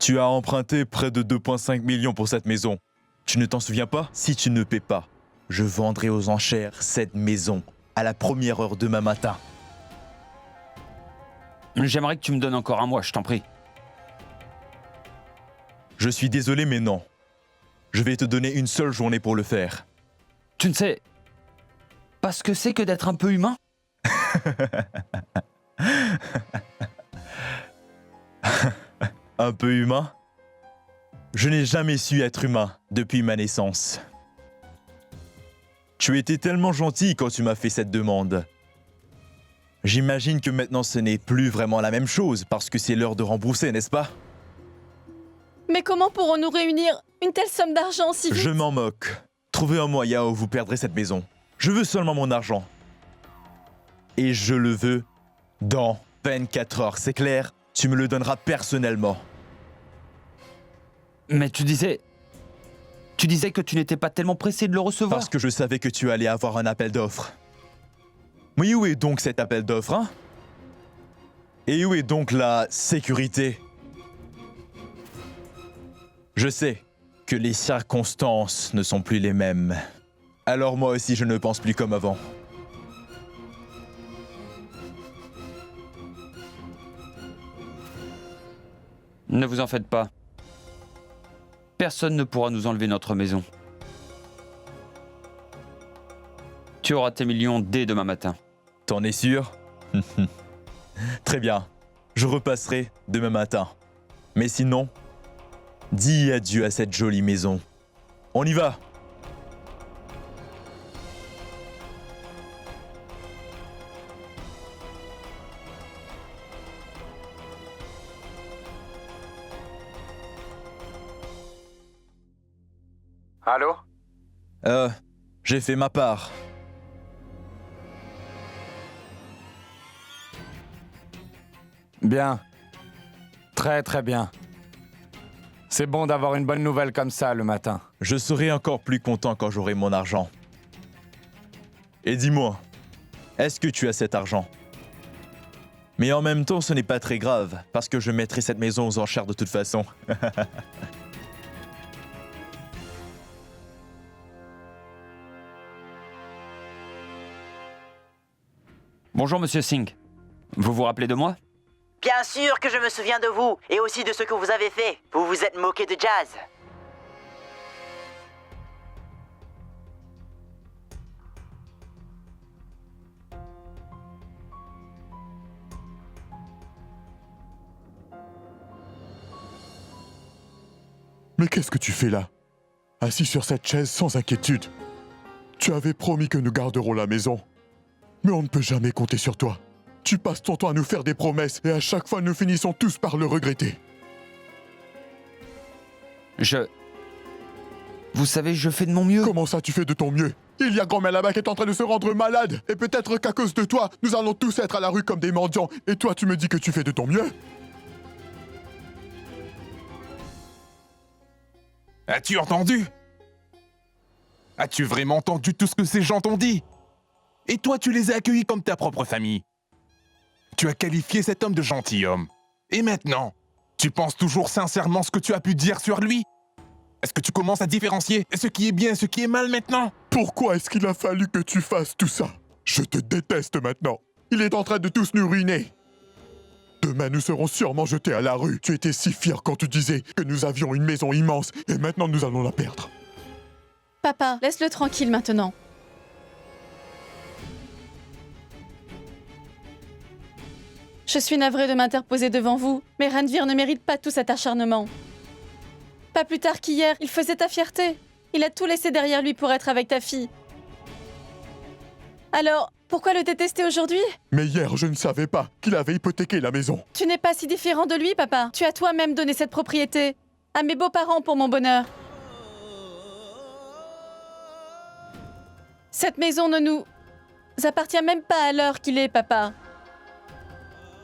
Tu as emprunté près de 2,5 millions pour cette maison. Tu ne t'en souviens pas? Si tu ne paies pas, je vendrai aux enchères cette maison à la première heure demain matin. J'aimerais que tu me donnes encore un mois, je t'en prie. Je suis désolé, mais non. Je vais te donner une seule journée pour le faire. Tu ne sais pas ce que c'est que d'être un peu humain? Un peu humain? Je n'ai jamais su être humain depuis ma naissance. Tu étais tellement gentil quand tu m'as fait cette demande. J'imagine que maintenant ce n'est plus vraiment la même chose parce que c'est l'heure de rembourser, n'est-ce pas? Mais comment pourrons-nous réunir une telle somme d'argent si vite? Je m'en moque. Trouvez un moyen où vous perdrez cette maison. Je veux seulement mon argent. Et je le veux dans 24 heures, c'est clair? Tu me le donneras personnellement. Mais tu disais que tu n'étais pas tellement pressé de le recevoir. Parce que je savais que tu allais avoir un appel d'offres. Oui, où est donc cet appel d'offres, hein? Et où est donc la sécurité? Je sais que les circonstances ne sont plus les mêmes. Alors moi aussi, je ne pense plus comme avant. Ne vous en faites pas. Personne ne pourra nous enlever notre maison. Tu auras tes millions dès demain matin. T'en es sûr? Très bien. Je repasserai demain matin. Mais sinon, dis adieu à cette jolie maison. On y va! Allô? J'ai fait ma part. Bien. Très très bien. C'est bon d'avoir une bonne nouvelle comme ça le matin. Je serai encore plus content quand j'aurai mon argent. Et dis-moi, est-ce que tu as cet argent? Mais en même temps, ce n'est pas très grave, parce que je mettrai cette maison aux enchères de toute façon. Bonjour, monsieur Singh. Vous vous rappelez de moi? Bien sûr que je me souviens de vous, et aussi de ce que vous avez fait. Vous vous êtes moqué de Jazz. Mais qu'est-ce que tu fais là? Assis sur cette chaise sans inquiétude. Tu avais promis que nous garderons la maison. Mais on ne peut jamais compter sur toi. Tu passes ton temps à nous faire des promesses et à chaque fois nous finissons tous par le regretter. Vous savez, je fais de mon mieux. Comment ça tu fais de ton mieux? Il y a grand-mère là-bas qui est en train de se rendre malade. Et peut-être qu'à cause de toi, nous allons tous être à la rue comme des mendiants. Et toi tu me dis que tu fais de ton mieux? As-tu entendu? As-tu vraiment entendu tout ce que ces gens t'ont dit? Et toi, tu les as accueillis comme ta propre famille. Tu as qualifié cet homme de gentilhomme. Et maintenant, tu penses toujours sincèrement ce que tu as pu dire sur lui? Est-ce que tu commences à différencier ce qui est bien et ce qui est mal maintenant? Pourquoi est-ce qu'il a fallu que tu fasses tout ça? Je te déteste maintenant. Il est en train de tous nous ruiner. Demain, nous serons sûrement jetés à la rue. Tu étais si fier quand tu disais que nous avions une maison immense et maintenant nous allons la perdre. Papa, laisse-le tranquille maintenant. Je suis navrée de m'interposer devant vous, mais Ranveer ne mérite pas tout cet acharnement. Pas plus tard qu'hier, il faisait ta fierté. Il a tout laissé derrière lui pour être avec ta fille. Alors, pourquoi le détester aujourd'hui? Mais hier, je ne savais pas qu'il avait hypothéqué la maison. Tu n'es pas si différent de lui, papa. Tu as toi-même donné cette propriété à mes beaux-parents pour mon bonheur. Cette maison ne nous appartient même pas à l'heure qu'il est, papa.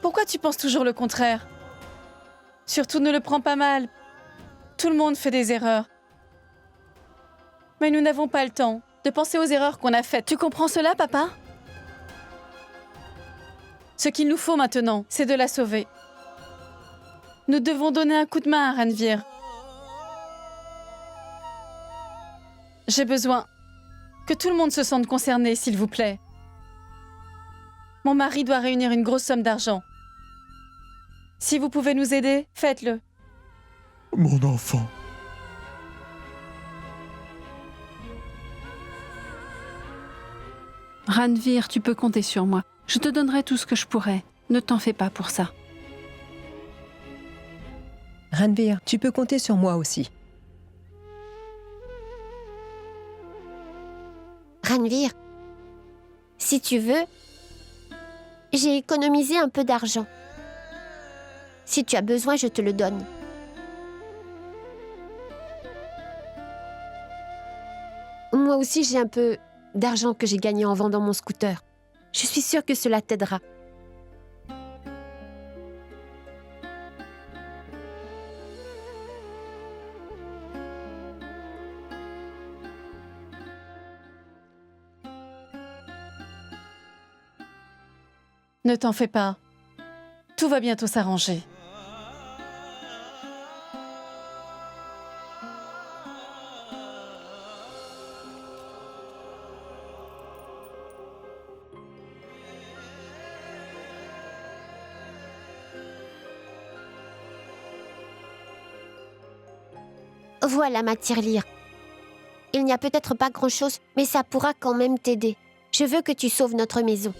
Pourquoi tu penses toujours le contraire? Surtout ne le prends pas mal. Tout le monde fait des erreurs. Mais nous n'avons pas le temps de penser aux erreurs qu'on a faites. Tu comprends cela, papa? Ce qu'il nous faut maintenant, c'est de la sauver. Nous devons donner un coup de main à Ranveer. J'ai besoin que tout le monde se sente concerné, s'il vous plaît. Mon mari doit réunir une grosse somme d'argent. Si vous pouvez nous aider, faites-le. Mon enfant. Ranveer, tu peux compter sur moi. Je te donnerai tout ce que je pourrai. Ne t'en fais pas pour ça. Ranveer, tu peux compter sur moi aussi. Ranveer, si tu veux, j'ai économisé un peu d'argent. Si tu as besoin, je te le donne. Moi aussi, j'ai un peu d'argent que j'ai gagné en vendant mon scooter. Je suis sûre que cela t'aidera. Ne t'en fais pas. Tout va bientôt s'arranger. Voilà ma tirelire. Il n'y a peut-être pas grand-chose, mais ça pourra quand même t'aider. Je veux que tu sauves notre maison.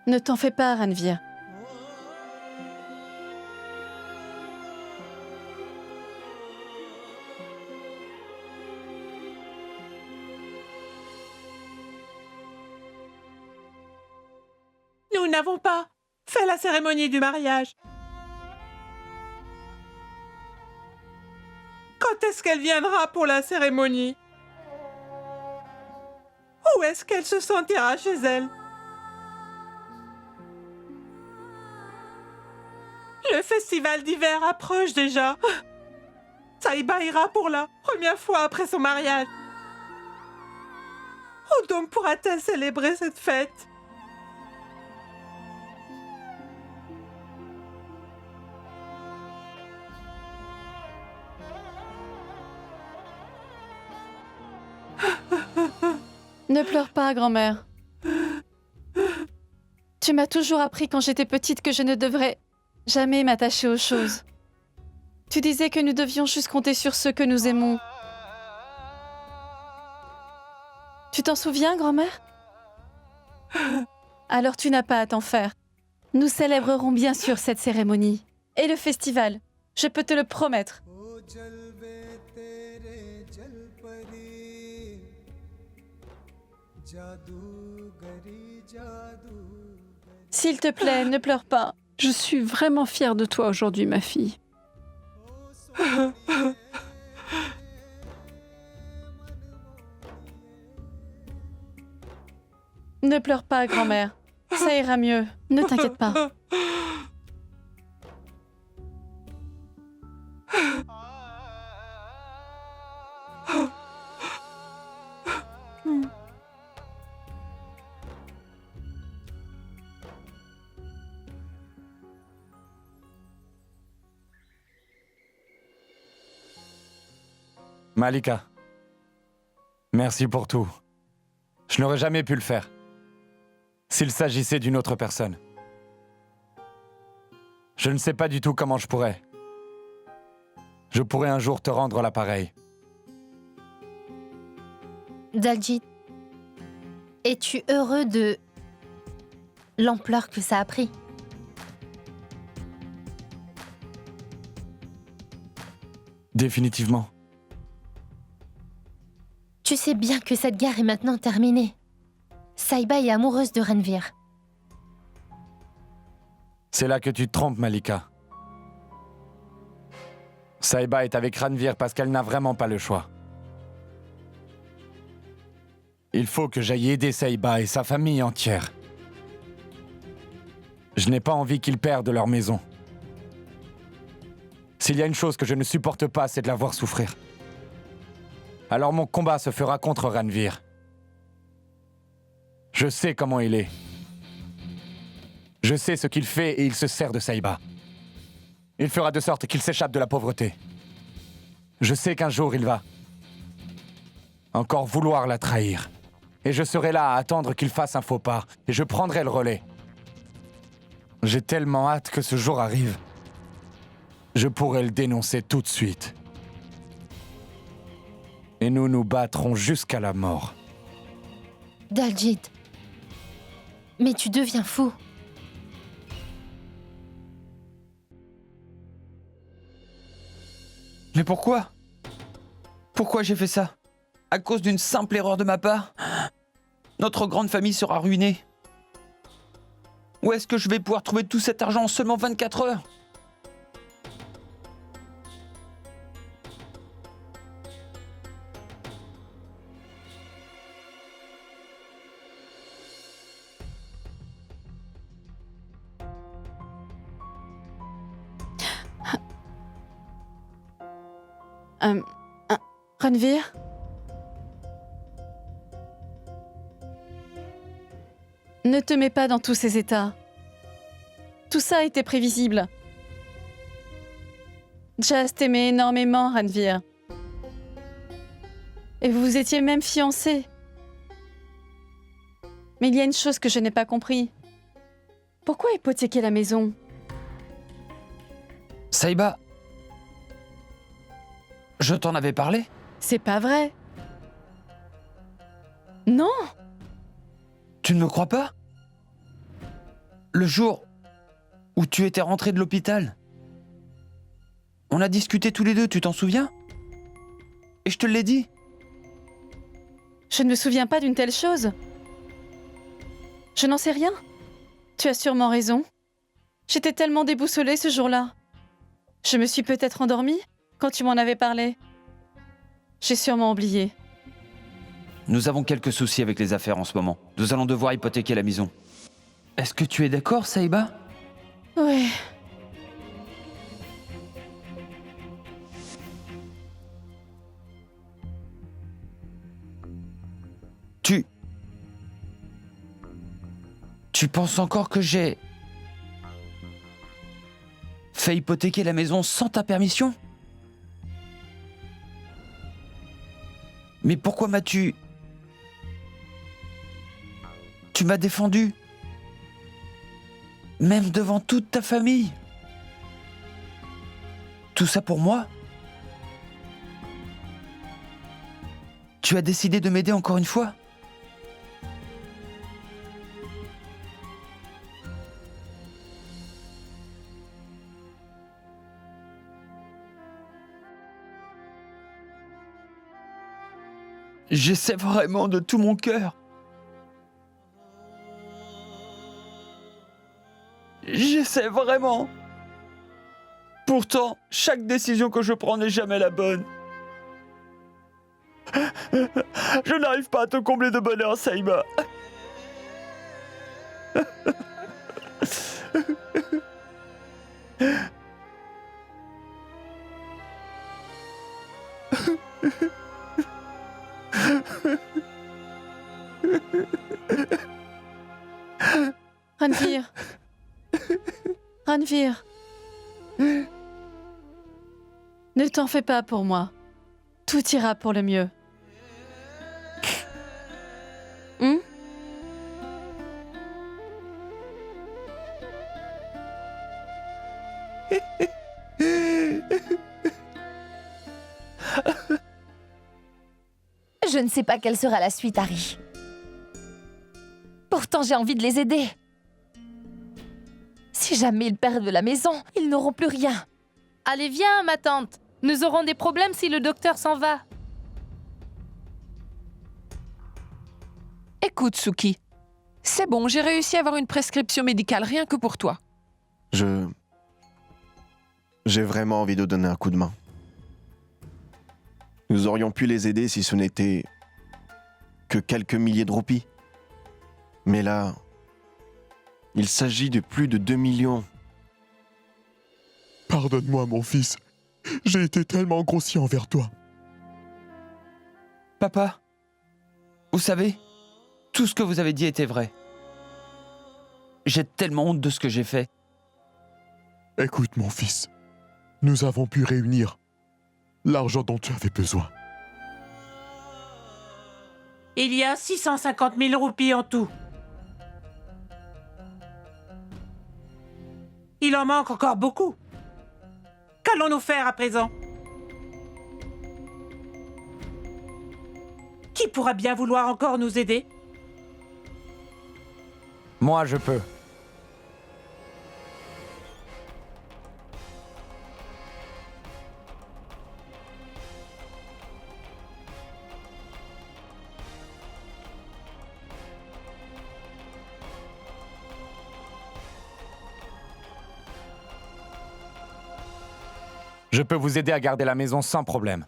Ne t'en fais pas, Ranveer. Nous n'avons pas fait la cérémonie du mariage. Quand est-ce qu'elle viendra pour la cérémonie? Où est-ce qu'elle se sentira chez elle? Le festival d'hiver approche déjà. Sahiba ira pour la première fois après son mariage. Où donc pourra-t-elle célébrer cette fête? Ne pleure pas, grand-mère. Tu m'as toujours appris quand j'étais petite que je ne devrais jamais m'attacher aux choses. Tu disais que nous devions juste compter sur ceux que nous aimons. Tu t'en souviens, grand-mère? Alors tu n'as pas à t'en faire. Nous célébrerons bien sûr cette cérémonie. Et le festival, je peux te le promettre. S'il te plaît, ne pleure pas. Je suis vraiment fière de toi aujourd'hui, ma fille. Ne pleure pas, grand-mère. Ça ira mieux. Ne t'inquiète pas. Malika, merci pour tout. Je n'aurais jamais pu le faire s'il s'agissait d'une autre personne. Je ne sais pas du tout comment je pourrais. Je pourrais un jour te rendre l'appareil. Daljit, es-tu heureux de l'ampleur que ça a pris? Définitivement. Tu sais bien que cette guerre est maintenant terminée. Sahiba est amoureuse de Ranveer. C'est là que tu te trompes, Malika. Sahiba est avec Ranveer parce qu'elle n'a vraiment pas le choix. Il faut que j'aille aider Sahiba et sa famille entière. Je n'ai pas envie qu'ils perdent leur maison. S'il y a une chose que je ne supporte pas, c'est de la voir souffrir. Alors mon combat se fera contre Ranveer. Je sais comment il est. Je sais ce qu'il fait et il se sert de Sahiba. Il fera de sorte qu'il s'échappe de la pauvreté. Je sais qu'un jour il va encore vouloir la trahir. Et je serai là à attendre qu'il fasse un faux pas. Et je prendrai le relais. J'ai tellement hâte que ce jour arrive. Je pourrai le dénoncer tout de suite. Et nous nous battrons jusqu'à la mort. Daljit, mais tu deviens fou. Mais pourquoi? Pourquoi j'ai fait ça? À cause d'une simple erreur de ma part? Notre grande famille sera ruinée. Où est-ce que je vais pouvoir trouver tout cet argent en seulement 24 heures? Ranveer? Ne te mets pas dans tous ces états. Tout ça était prévisible. Jas t'aimait énormément, Ranveer. Et vous étiez même fiancés. Mais il y a une chose que je n'ai pas compris. Pourquoi hypothéquer la maison? Sahiba, je t'en avais parlé? C'est pas vrai. Non! Tu ne me crois pas? Le jour où tu étais rentré de l'hôpital, on a discuté tous les deux, tu t'en souviens? Et je te l'ai dit. Je ne me souviens pas d'une telle chose. Je n'en sais rien. Tu as sûrement raison. J'étais tellement déboussolée ce jour-là. Je me suis peut-être endormie quand tu m'en avais parlé. J'ai sûrement oublié. Nous avons quelques soucis avec les affaires en ce moment. Nous allons devoir hypothéquer la maison. Est-ce que tu es d'accord, Sahiba? Ouais. Tu penses encore que j'ai fait hypothéquer la maison sans ta permission? Mais pourquoi m'as-tu... Tu m'as défendu. Même devant toute ta famille. Tout ça pour moi? Tu as décidé de m'aider encore une fois? J'essaie vraiment de tout mon cœur. J'essaie vraiment. Pourtant, chaque décision que je prends n'est jamais la bonne. Je n'arrive pas à te combler de bonheur, Sahiba. Ranveer. Ranveer. Ne t'en fais pas pour moi. Tout ira pour le mieux. Je ne sais pas quelle sera la suite, Harry. Pourtant, j'ai envie de les aider. Si jamais ils perdent la maison, ils n'auront plus rien. Allez, viens, ma tante. Nous aurons des problèmes si le docteur s'en va. Écoute, Suki. C'est bon, j'ai réussi à avoir une prescription médicale rien que pour toi. J'ai vraiment envie de donner un coup de main. Nous aurions pu les aider si ce n'était que quelques milliers de roupies. Mais là, il s'agit de plus de 2 millions. Pardonne-moi, mon fils. J'ai été tellement grossier envers toi. Papa, vous savez, tout ce que vous avez dit était vrai. J'ai tellement honte de ce que j'ai fait. Écoute, mon fils. Nous avons pu réunir l'argent dont tu avais besoin. Il y a 650 000 roupies en tout. Il en manque encore beaucoup. Qu'allons-nous faire à présent? Qui pourra bien vouloir encore nous aider? Moi, je peux. Je peux vous aider à garder la maison sans problème.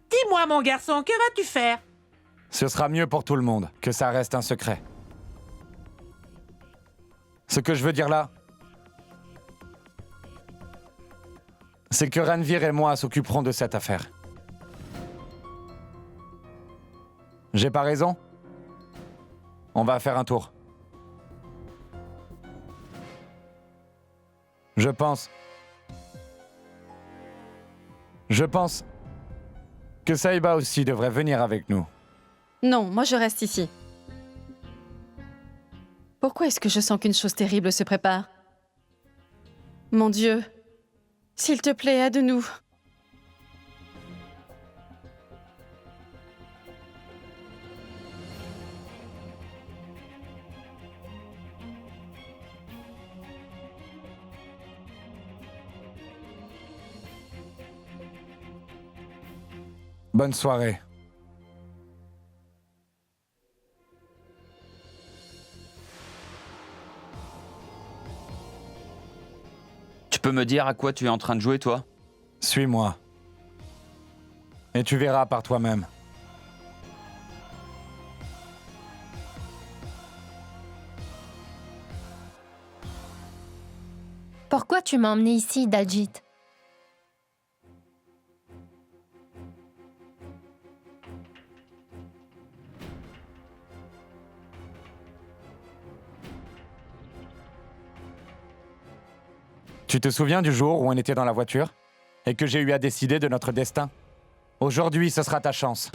Dis-moi, mon garçon, que vas-tu faire? Ce sera mieux pour tout le monde que ça reste un secret. Ce que je veux dire là, c'est que Ranvir et moi s'occuperons de cette affaire. J'ai pas raison? On va faire un tour. Je pense que Saïba aussi devrait venir avec nous. Non, moi je reste ici. Pourquoi est-ce que je sens qu'une chose terrible se prépare? Mon Dieu, s'il te plaît, aide-nous. Bonne soirée. Tu peux me dire à quoi tu es en train de jouer, toi? Suis-moi. Et tu verras par toi-même. Pourquoi tu m'as emmené ici, Daljit? Tu te souviens du jour où on était dans la voiture et que j'ai eu à décider de notre destin? Aujourd'hui, ce sera ta chance.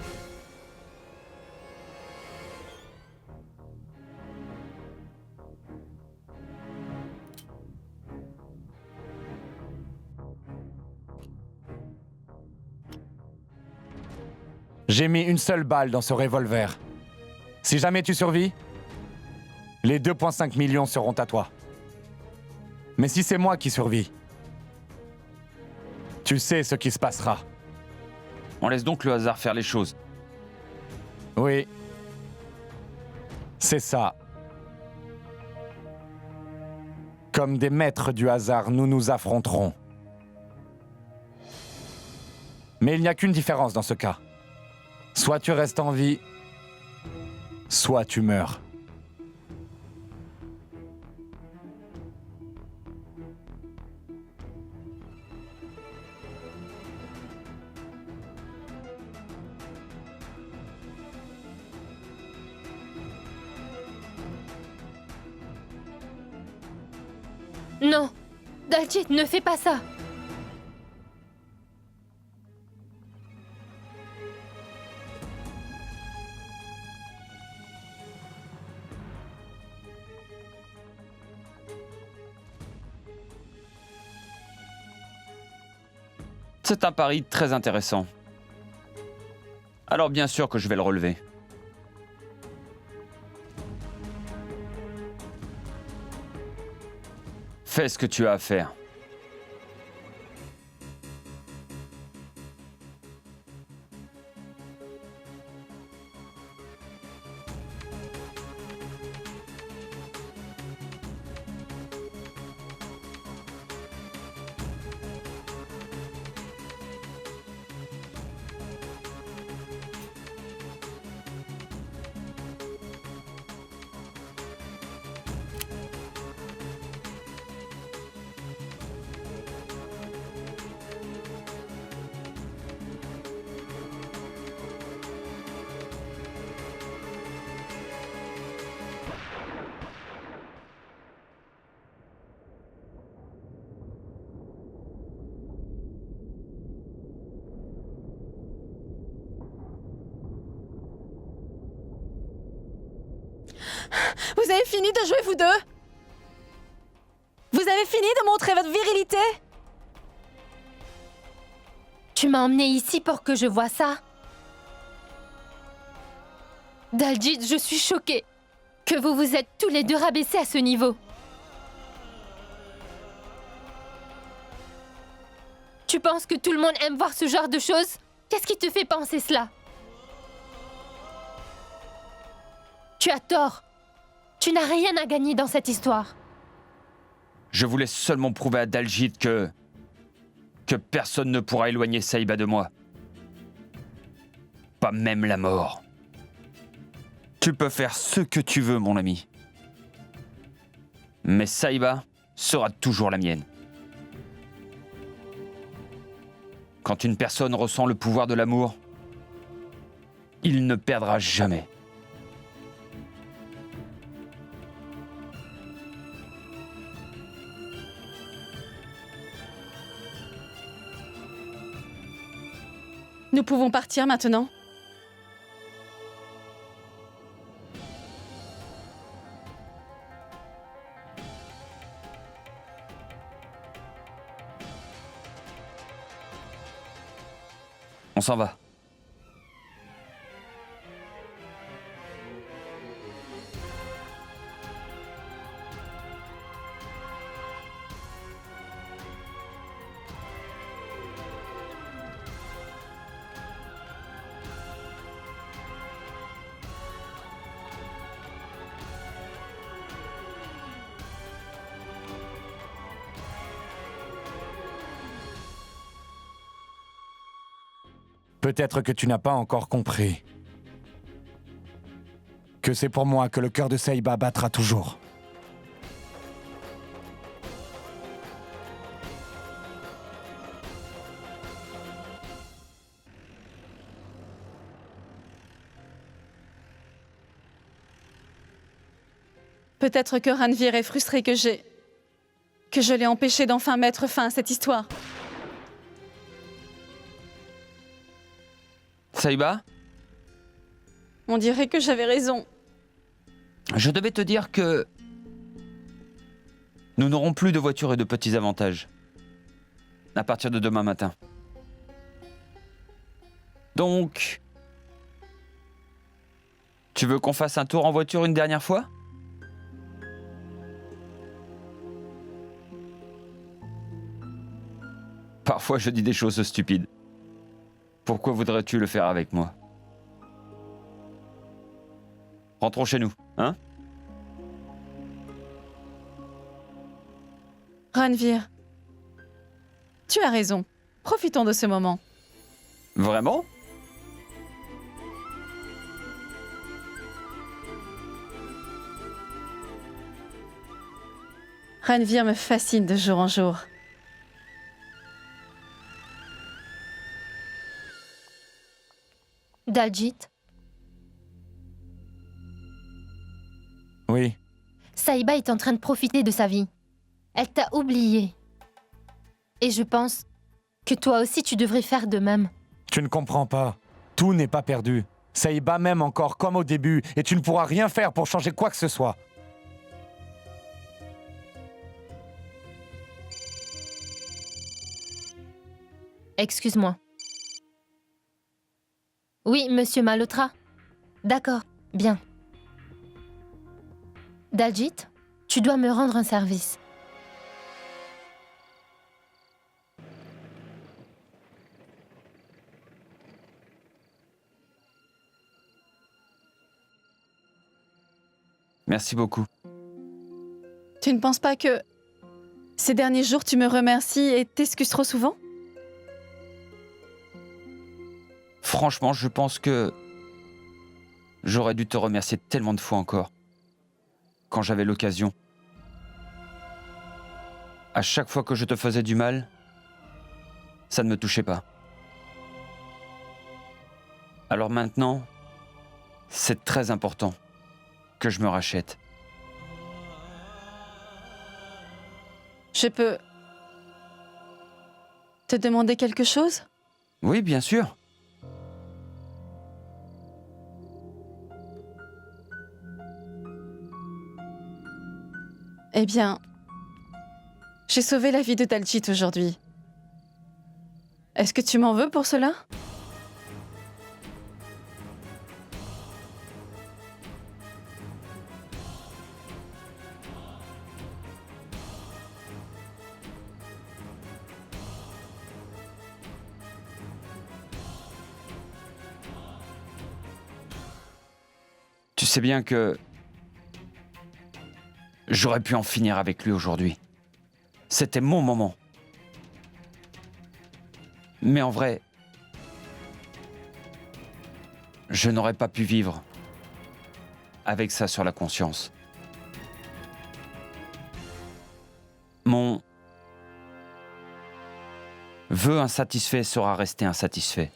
J'ai mis une seule balle dans ce revolver. Si jamais tu survis, les 2,5 millions seront à toi. Mais si c'est moi qui survis, tu sais ce qui se passera. On laisse donc le hasard faire les choses. Oui. C'est ça. Comme des maîtres du hasard, nous nous affronterons. Mais il n'y a qu'une différence dans ce cas. Soit tu restes en vie, soit tu meurs. Non, Daljit, ne fais pas ça. C'est un pari très intéressant. Alors bien sûr que je vais le relever. Fais ce que tu as à faire. Vous avez fini de jouer, vous deux? Vous avez fini de montrer votre virilité? Tu m'as emmené ici pour que je voie ça. Daljit, je suis choquée que vous vous êtes tous les deux rabaissés à ce niveau. Tu penses que tout le monde aime voir ce genre de choses? Qu'est-ce qui te fait penser cela? Tu as tort. Tu n'as rien à gagner dans cette histoire. Je voulais seulement prouver à Daljit que personne ne pourra éloigner Saïba de moi. Pas même la mort. Tu peux faire ce que tu veux, mon ami. Mais Saïba sera toujours la mienne. Quand une personne ressent le pouvoir de l'amour, il ne perdra jamais. Nous pouvons partir maintenant. On s'en va. Peut-être que tu n'as pas encore compris que c'est pour moi que le cœur de Saïba battra toujours. Peut-être que Ranvir est frustré que je l'ai empêché d'enfin mettre fin à cette histoire. Saïba, On dirait que j'avais raison. je devais te dire que nous n'aurons plus de voitures et de petits avantages à partir de demain matin. Donc, tu veux qu'on fasse un tour en voiture une dernière fois ? Parfois, je dis des choses stupides. Pourquoi voudrais-tu le faire avec moi? Rentrons chez nous, hein? Ranvir, tu as raison. Profitons de ce moment. Vraiment? Ranvir me fascine de jour en jour. Daljit, Oui, Saïba est en train de profiter de sa vie. Elle t'a oublié. Et je pense que toi aussi tu devrais faire de même. tu ne comprends pas. Tout n'est pas perdu. Saïba m'aime encore comme au début et tu ne pourras rien faire pour changer quoi que ce soit. Excuse-moi. Oui, monsieur Malhotra. D'accord, bien. Daljit, tu dois me rendre un service. Merci beaucoup. Tu ne penses pas que ces derniers jours, tu me remercies et t'excuses trop souvent? Franchement, je pense que j'aurais dû te remercier tellement de fois encore, quand j'avais l'occasion. À chaque fois que je te faisais du mal, ça ne me touchait pas. Alors maintenant, c'est très important que je me rachète. Je peux te demander quelque chose? Oui, bien sûr. Eh bien, j'ai sauvé la vie de Daljit aujourd'hui. Est-ce que tu m'en veux pour cela? Tu sais bien que j'aurais pu en finir avec lui aujourd'hui. C'était mon moment. Mais en vrai, je n'aurais pas pu vivre avec ça sur la conscience. Mon vœu insatisfait sera resté insatisfait.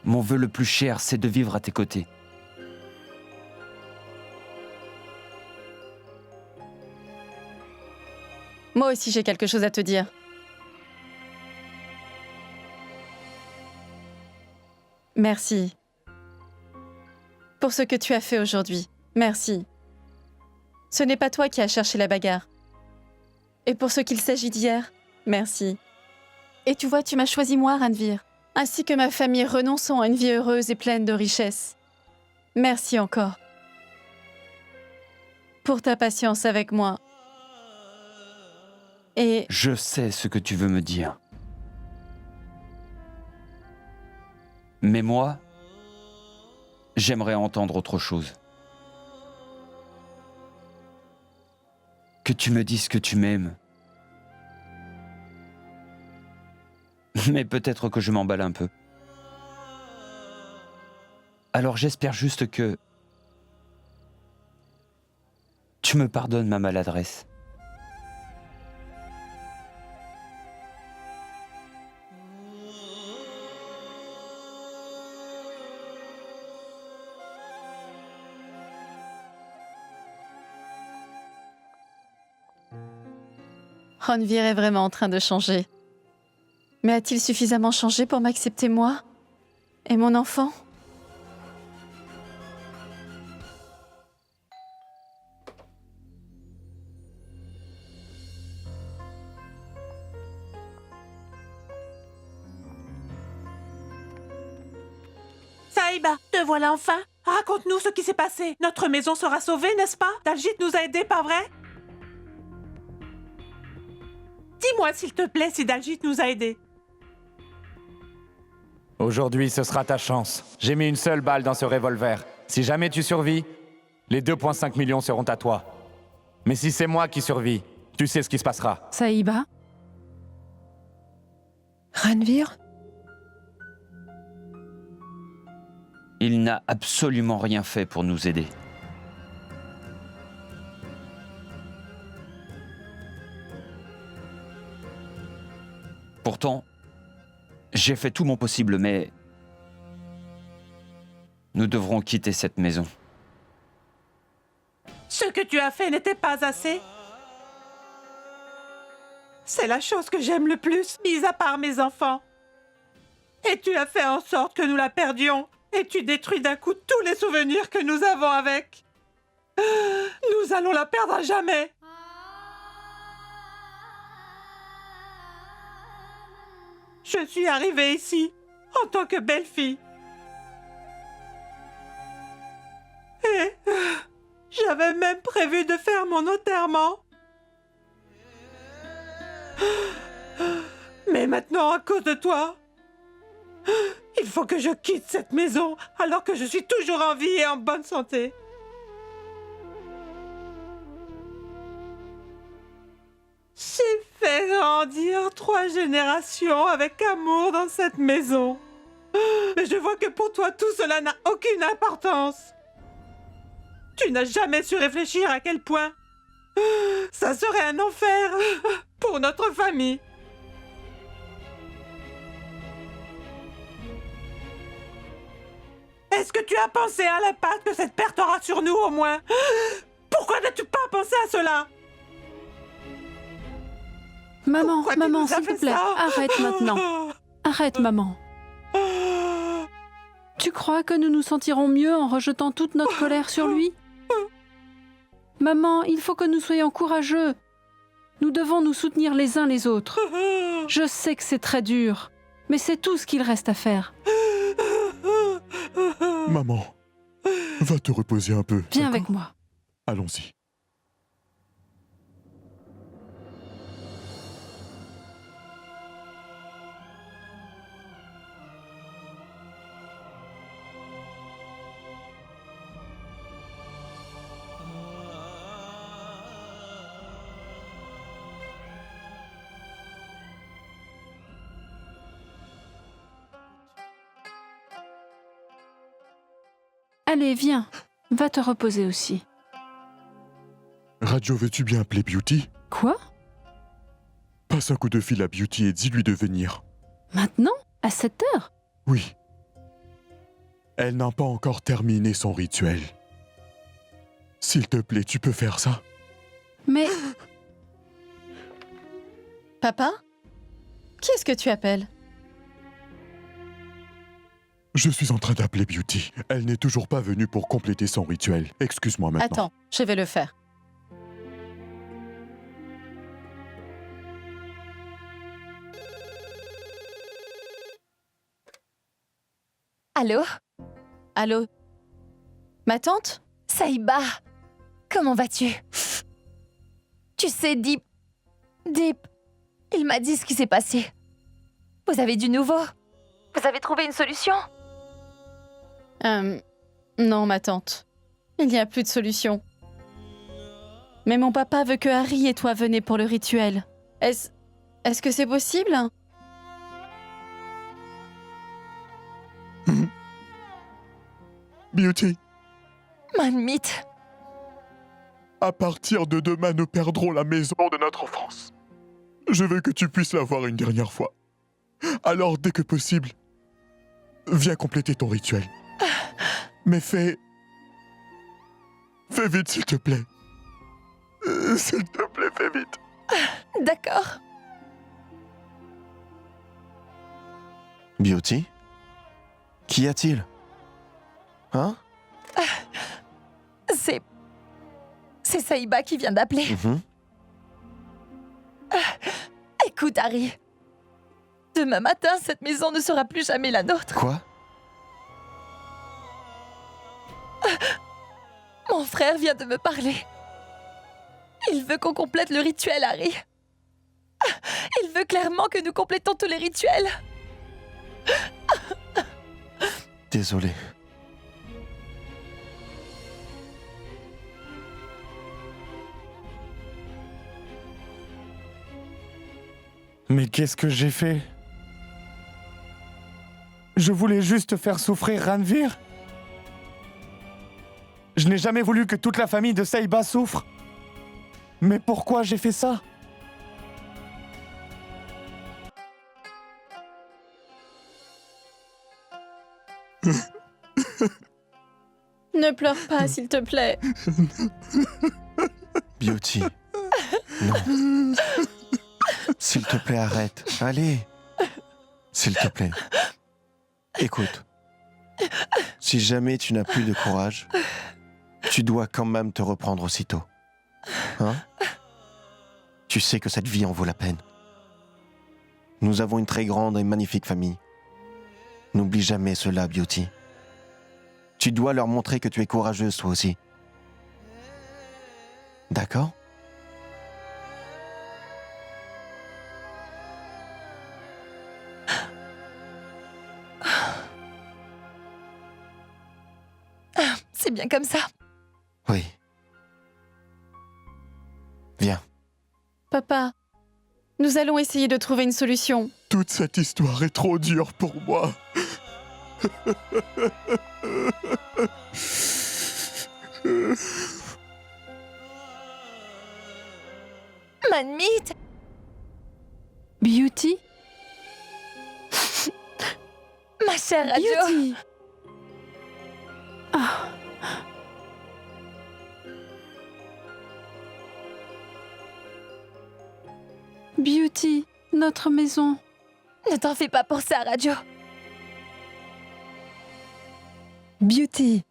Mon vœu le plus cher, c'est de vivre à tes côtés. Moi aussi, j'ai quelque chose à te dire. Merci. Pour ce que tu as fait aujourd'hui. Merci. Ce n'est pas toi qui as cherché la bagarre. Et pour ce qu'il s'agit d'hier, merci. Et tu vois, tu m'as choisi moi, Ranveer, ainsi que ma famille renonçant à une vie heureuse et pleine de richesses. Merci encore. Pour ta patience avec moi. Et je sais ce que tu veux me dire. Mais moi, j'aimerais entendre autre chose. Que tu me dises que tu m'aimes. Mais peut-être que je m'emballe un peu. Alors j'espère juste que tu me pardonnes ma maladresse. Ranveer est vraiment en train de changer. Mais a-t-il suffisamment changé pour m'accepter moi et mon enfant? Sahiba, te voilà enfin. Raconte-nous ce qui s'est passé. Notre maison sera sauvée, n'est-ce pas? Daljit nous a aidés, pas vrai? Dis-moi, s'il te plaît, si Daljit nous a aidés. Aujourd'hui, ce sera ta chance. J'ai mis une seule balle dans ce revolver. Si jamais tu survis, les 2,5 millions seront à toi. Mais si c'est moi qui survis, tu sais ce qui se passera. Sahiba? Ranveer? Il n'a absolument rien fait pour nous aider. Pourtant, j'ai fait tout mon possible, mais nous devrons quitter cette maison. Ce que tu as fait n'était pas assez. C'est la chose que j'aime le plus, mis à part mes enfants. Et tu as fait en sorte que nous la perdions. Et tu détruis d'un coup tous les souvenirs que nous avons avec. Nous allons la perdre à jamais. Je suis arrivée ici en tant que belle-fille. Et j'avais même prévu de faire mon enterrement. Mais maintenant, à cause de toi, il faut que je quitte cette maison alors que je suis toujours en vie et en bonne santé. J'ai fait grandir 3 générations avec amour dans cette maison. Mais je vois que pour toi, tout cela n'a aucune importance. Tu n'as jamais su réfléchir à quel point ça serait un enfer pour notre famille. Est-ce que tu as pensé à l'impact que cette perte aura sur nous au moins? Pourquoi n'as-tu pas pensé à cela? Maman, Pourquoi tu maman, nous as s'il te fait plaît, ça? arrête maintenant. Arrête, maman. Tu crois que nous nous sentirons mieux en rejetant toute notre colère sur lui? Maman, il faut que nous soyons courageux. Nous devons nous soutenir les uns les autres. Je sais que c'est très dur, mais c'est tout ce qu'il reste à faire. Maman, va te reposer un peu. Viens avec moi. Allons-y. Allez, viens. Va te reposer aussi. Radio, veux-tu bien appeler Beauty? Quoi? Passe un coup de fil à Beauty et dis-lui de venir. Maintenant? À 7 heures? Oui. Elle n'a pas encore terminé son rituel. S'il te plaît, tu peux faire ça? Mais... Papa? Qui est-ce que tu appelles? Je suis en train d'appeler Beauty. Elle n'est toujours pas venue pour compléter son rituel. Excuse-moi maintenant. Attends, je vais le faire. Allô? Allô? Ma tante? Saïba, comment vas-tu? Tu sais, Deep, il m'a dit ce qui s'est passé. Vous avez du nouveau? Vous avez trouvé une solution? Non, ma tante. Il n'y a plus de solution. Mais mon papa veut que Harry et toi venez pour le rituel. Est-ce que c'est possible? Beauty, Manmite, à partir de demain, nous perdrons la maison de notre enfance. Je veux que tu puisses la voir une dernière fois. Alors, dès que possible, viens compléter ton rituel. Mais fais vite, s'il te plaît. S'il te plaît, fais vite. d'accord. Beauty? Qu'y a-t-il? Hein? C'est Saïba qui vient d'appeler. Écoute, Harry. Demain matin, cette maison ne sera plus jamais la nôtre. Quoi? Mon frère vient de me parler. Il veut qu'on complète le rituel, Harry. Il veut clairement que nous complétons tous les rituels. Désolé. Mais qu'est-ce que j'ai fait? Je voulais juste faire souffrir Ranveer. Je n'ai jamais voulu que toute la famille de Saïba souffre. Mais pourquoi j'ai fait ça? Ne pleure pas, s'il te plaît. Beauty. Non. S'il te plaît, arrête. Allez. S'il te plaît. Écoute. Si jamais tu n'as plus de courage, tu dois quand même te reprendre aussitôt. Hein? Tu sais que cette vie en vaut la peine. Nous avons une très grande et magnifique famille. N'oublie jamais cela, Beauty. Tu dois leur montrer que tu es courageuse, toi aussi. D'accord? C'est bien comme ça. Oui. Viens. Papa, nous allons essayer de trouver une solution. Toute cette histoire est trop dure pour moi. Manmeet. Beauty? Ma chère Radio. Beauty! Ah. Beauty, notre maison. Ne t'en fais pas pour ça, Radio. Beauty,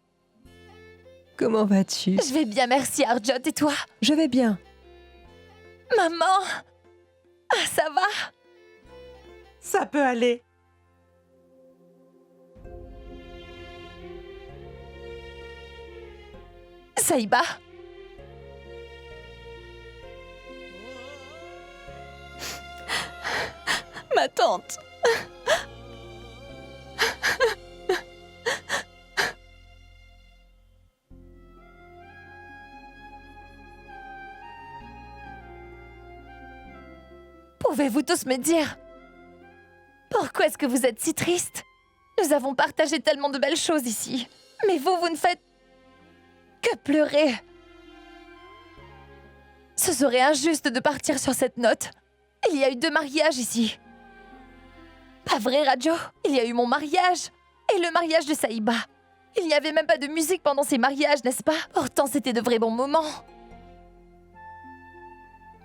comment vas-tu? Je vais bien, merci, Arjot. Et toi? Je vais bien. Maman! Ah, ça va? Ça peut aller. Saïba? Ma tante. Pouvez-vous tous me dire pourquoi est-ce que vous êtes si triste? Nous avons partagé tellement de belles choses ici. Mais vous ne faites que pleurer. Ce serait injuste de partir sur cette note. Il y a eu 2 mariages ici. Pas vrai, Radio? Il y a eu mon mariage et le mariage de Saïba. Il n'y avait même pas de musique pendant ces mariages, n'est-ce pas? Pourtant, c'était de vrais bons moments.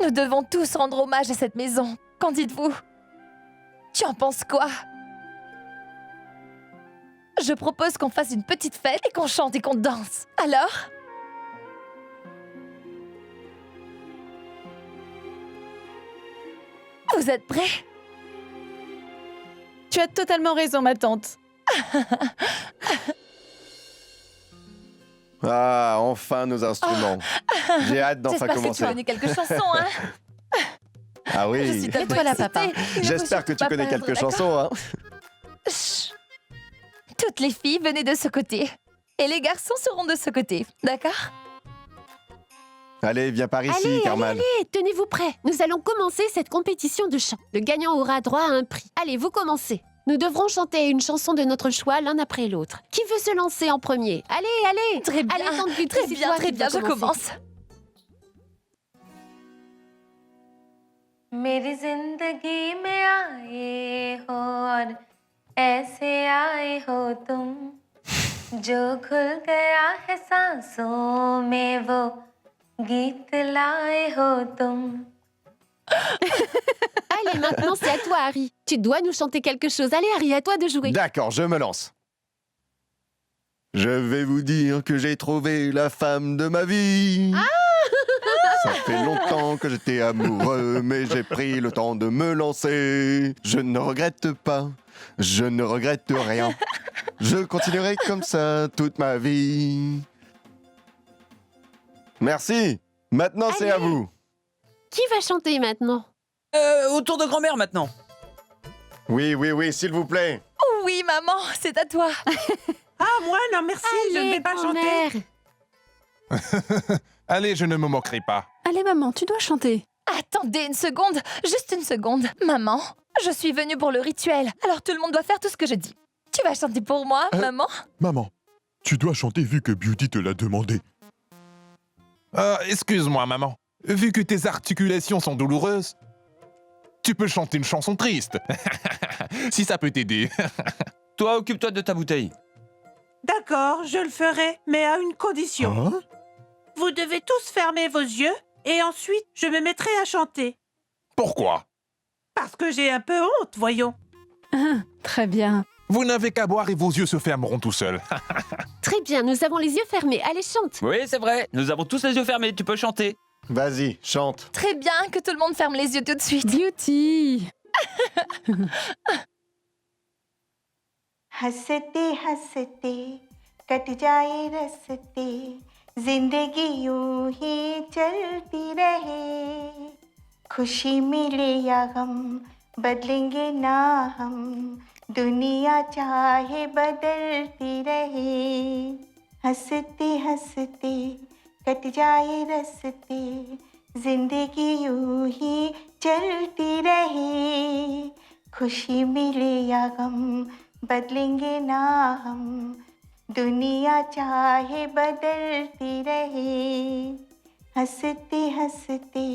Nous devons tous rendre hommage à cette maison. Qu'en dites-vous? Tu en penses quoi? Je propose qu'on fasse une petite fête et qu'on chante et qu'on danse. Alors? Vous êtes prêts? Tu as totalement raison, ma tante. Ah, enfin nos instruments. J'ai hâte d'enfin J'espère commencer. que tu connais quelques chansons, hein? Ah oui. Je suis tellement excitée. J'espère que tu connais quelques chansons, hein. Chut. Toutes les filles, venez de ce côté. Et les garçons seront de ce côté, d'accord? Allez, viens par ici, Carman. Allez, tenez-vous prêts. Nous allons commencer cette compétition de chant. Le gagnant aura droit à un prix. Allez, vous commencez. Nous devrons chanter une chanson de notre choix l'un après l'autre. Qui veut se lancer en premier? Allez, allez. Très bien, allez, tante Beauty, très c'est bien, toi très qui bien, dois je commencer. commence. मेरी जिंदगी में आए हो और ऐसे आए हो तुम जो खुल गया है सांसों में वो गीत लाए हो तुम. Allez, maintenant c'est à toi, Harry. Tu dois nous chanter quelque chose. Allez, Harry, à toi de jouer. D'accord, je me lance. Je vais vous dire que j'ai trouvé la femme de ma vie. Ça fait longtemps que j'étais amoureux, mais j'ai pris le temps de me lancer. Je ne regrette pas, je ne regrette rien. Je continuerai comme ça toute ma vie. Merci. Maintenant, c'est à vous. Qui va chanter maintenant? Autour de grand-mère maintenant. Oui, s'il vous plaît. Oui, maman, c'est à toi. Ah, moi, non, merci, je ne vais pas chanter. Allez, je ne me moquerai pas. Allez, maman, tu dois chanter. Attendez une seconde, juste une seconde. Maman, je suis venue pour le rituel, alors tout le monde doit faire tout ce que je dis. Tu vas chanter pour moi, maman? Maman, tu dois chanter vu que Beauty te l'a demandé. Excuse-moi, maman. Vu que tes articulations sont douloureuses, tu peux chanter une chanson triste. Si ça peut t'aider. Toi, occupe-toi de ta bouteille. D'accord, je le ferai, mais à une condition. Hein? Vous devez tous fermer vos yeux et ensuite je me mettrai à chanter. Pourquoi? Parce que j'ai un peu honte, voyons. Très bien. Vous n'avez qu'à boire et vos yeux se fermeront tout seuls. Très bien, nous avons les yeux fermés. Allez, chante. Oui, c'est vrai. Nous avons tous les yeux fermés. Tu peux chanter. Vas-y, chante. Très bien, que tout le monde ferme les yeux tout de suite. Beauty. हंसते हंसते कट जाए रस्ते जिंदगी यूं ही चलती रहे खुशी मिले या गम बदलेंगे ना हम दुनिया चाहे बदलती रहे हंसते हंसते कट जाए रस्ते जिंदगी यूं ही चलती रहे खुशी मिले या गम बदलेंगे ना हम दुनिया चाहे बदलती रहे हंसते हंसते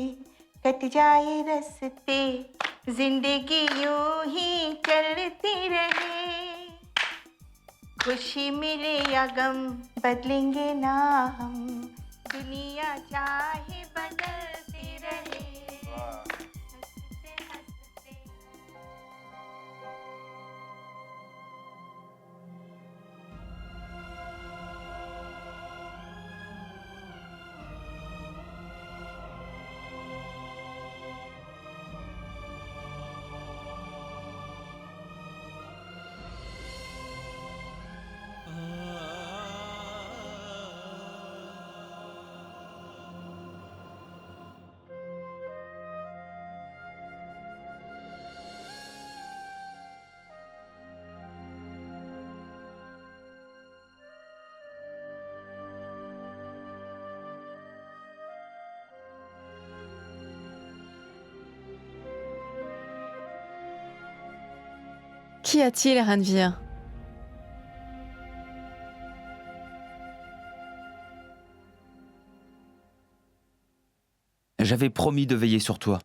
कट जाए रस्ते जिंदगी यूं ही चलती रहे खुशी मिले या गम बदलेंगे ना हम दुनिया चाहे बदलती रहे हंसते हंसते Qu'y a-t-il, Ranvir? J'avais promis de veiller sur toi.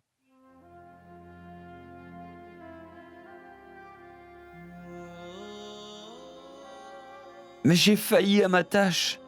Mais j'ai failli à ma tâche.